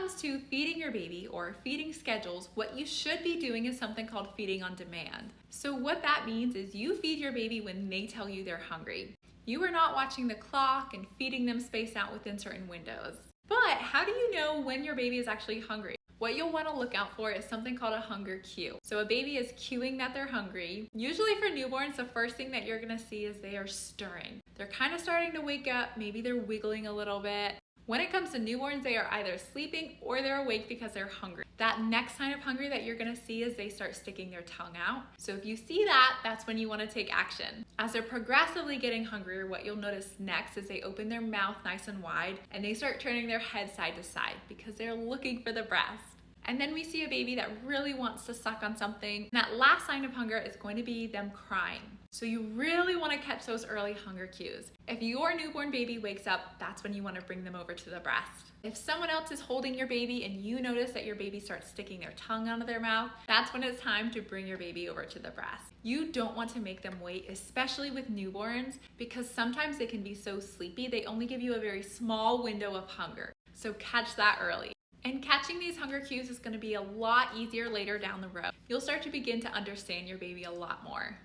comes to feeding your baby or feeding schedules, what you should be doing is something called feeding on demand. So what that means is you feed your baby when they tell you they're hungry. You are not watching the clock and feeding them spaced out within certain windows. But how do you know when your baby is actually hungry? What you'll want to look out for is something called a hunger cue. So a baby is cueing that they're hungry. Usually for newborns, the first thing that you're going to see is they are stirring. They're kind of starting to wake up, maybe they're wiggling a little bit. When it comes to newborns, they are either sleeping or they're awake because they're hungry. That next sign of hungry that you're gonna see is they start sticking their tongue out. So if you see that, that's when you wanna take action. As they're progressively getting hungrier, what you'll notice next is they open their mouth nice and wide and they start turning their head side to side because they're looking for the breast. And then we see a baby that really wants to suck on something. And that last sign of hunger is going to be them crying. So you really want to catch those early hunger cues. If your newborn baby wakes up, that's when you want to bring them over to the breast. If someone else is holding your baby and you notice that your baby starts sticking their tongue out of their mouth, that's when it's time to bring your baby over to the breast. You don't want to make them wait, especially with newborns, because sometimes they can be so sleepy, they only give you a very small window of hunger. So catch that early. And catching these hunger cues is going to be a lot easier later down the road. You'll start to begin to understand your baby a lot more.